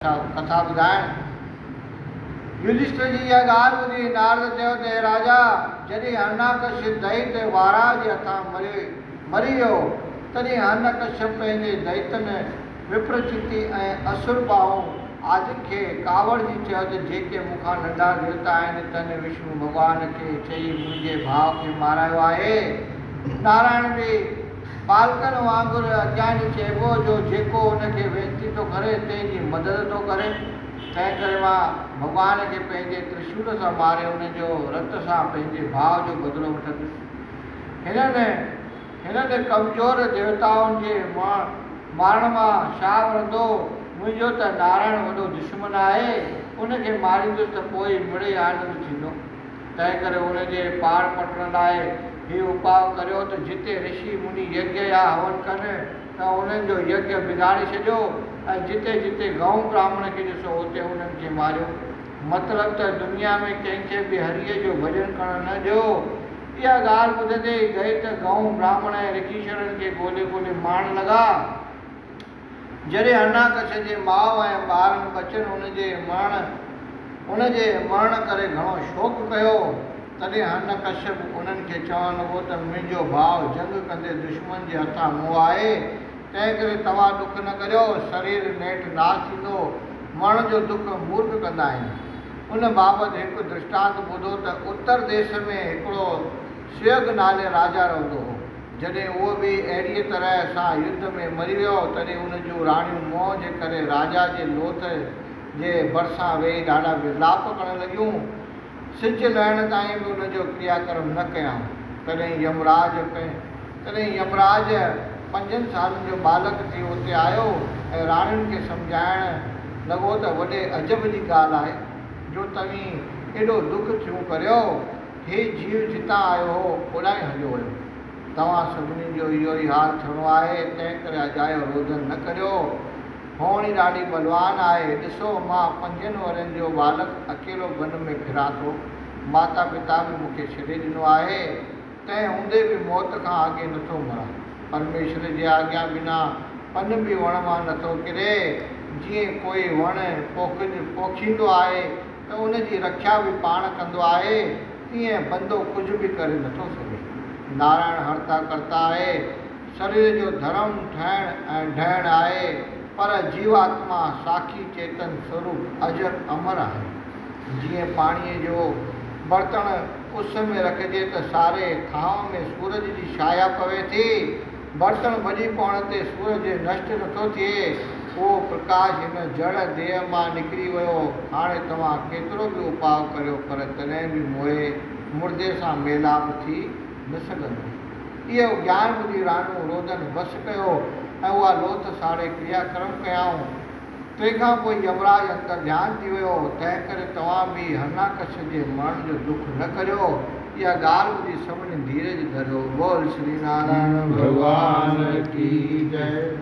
कथा ॿुधाइण। युधिष्ठिर जी इहा ॻाल्हि ॿुधी नारद चयो त हे राजा, जॾहिं हिरण्यकश्यप दैत वारा जे हथां मरी वियो तॾहिं हिरण्यकश्यप पंहिंजे दैतनि विप्रचिति ऐं असुर भाऊ आदि खे कावड़ जी चयो त जेके मूंखां नंढा देवता आहिनि तन विष्णु भॻवान खे चई मुंहिंजे भाउ खे मारायो आहे। नारायण बि बालकनि वांगुरु अज्ञानी चइबो जो जेको उनखे वेनती थो करे तंहिंजी मदद थो करे। तंहिं करे मां भॻवान खे पंहिंजे त्रिशूल सां मारे उनजो रत सां पंहिंजे भाउ जो बदिलो वठंदुसि। हिननि कमज़ोर देवताउनि जे मारण मां छा वणंदो? मुंहिंजो त नारायण वॾो दुश्मन आहे, उनखे मारींदुसि त पोइ मिड़े आनंद थींदो। तंहिं करे उनजे पार पटण लाइ हीउ उपाउ करियो त जिते ऋषि मुनि यज्ञ या हवन कनि त उन्हनि जो यज्ञ बिगाड़े छॾियो ऐं जिते जिते गऊं ब्राह्मण खे ॾिसो उते उन्हनि खे मारियो। मतिलबु त दुनिया में कंहिंखे बि हरीअ जो भॼन करणु न ॾियो। इहा ॻाल्हि ॿुधंदे ई दैत गऊं ब्राह्मण ऐं ऋषीश्वरनि खे ॻोल्हे मारण लॻा। जॾहिं हिरण्यकश्यप जे माउ ऐं ॿारनि बचनि उनजे मरण करे घणो शोक कयो, तॾहिं हिरण्यकश्यप उन्हनि खे चवणु लॻो त मुंहिंजो भाउ जंग कंदे दुश्मन जे हथां मुओ आहे, तंहिं करे तव्हां दुख न करियो, शरीर नेठि नाश थींदो, मरण जो दुख मूर्ख कंदा आहिनि। उन बाबति हिकु दृष्टांत ॿुधो त उत्तर देश में हिकिड़ो स्यग नाले राजा रहंदो हो। जॾहिं उहो बि अहिड़ीअ तरह सां युद्ध में मरी वियो तॾहिं उन जूं राणियूं मोह जे करे राजा जे लोथ जे भरिसां वेही ॾाढा विलाप करणु लॻियूं। सिज लहण ताईं बि उनजो क्रियाक्रम न कयाऊं। तॾहिं यमराज 5 सालनि जो बालक थी उते आयो ऐं राणियुनि खे सम्झाइण लॻो त वॾे अजब जी ॻाल्हि आहे जो तव्हीं एॾो दुख छो करियो। हे जीव जितां आयो हो ओॾां ई हलियो वियो। तव्हां सभिनी जो इहो ई हाल थियणो आहे, तंहिं करे अजायो रोदन न करियो। होणी ॾाढी बलवान आहे। ॾिसो, मां 5 वरनि जो बालक अकेलो वन में फिरां थो। माता पिता बि मूंखे छॾे ॾिनो आहे, तंहिं हूंदे बि मौत खां अॻे नथो मरां। परमेश्वर जी आज्ञा बिना पन बि वण मां नथो किरे। जीअं कोई वण पोखींदो आहे त उनजी रक्षा बि पाण कंदो आहे, तीअं बंदो कुझु बि करे नथो सघे। नारायण हर्ता कर्ता आहे, शरीर जो धर्म ठहिण ऐं ढहण आहे, पर जीवात्मा साखी चेतन स्वरूप अजर अमर आहे। जीअं पाणीअ जो बर्तन उस में रखिजे त सारे थांव में सूरज जी छाया पवे थी, बर्तन भॼी पवण ते सूरज नष्ट नथो थिए, उहो प्रकाश हिन जड़ देह मां निकिरी वियो। हाणे तव्हां केतिरो बि उपाउ करियो पर तॾहिं बि मोए मुर्दे सां मेलाप थी न सघंदो। इहो ज्ञान ॿुधी राणियूं रोदन बस कयो ऐं उहा लोथ साड़े क्रियाक्रम कयाऊं। तंहिंखां पोइ यमराज अंदरि ध्यानु थी वियो। तंहिं करे तव्हां बि हिरण्यकश्यप जे मरण जो दुख न करियो। इहा ॻाल्हि ॿुधी सभिनी धीरज धरियो। बोल श्री नारायण भगवान की जय।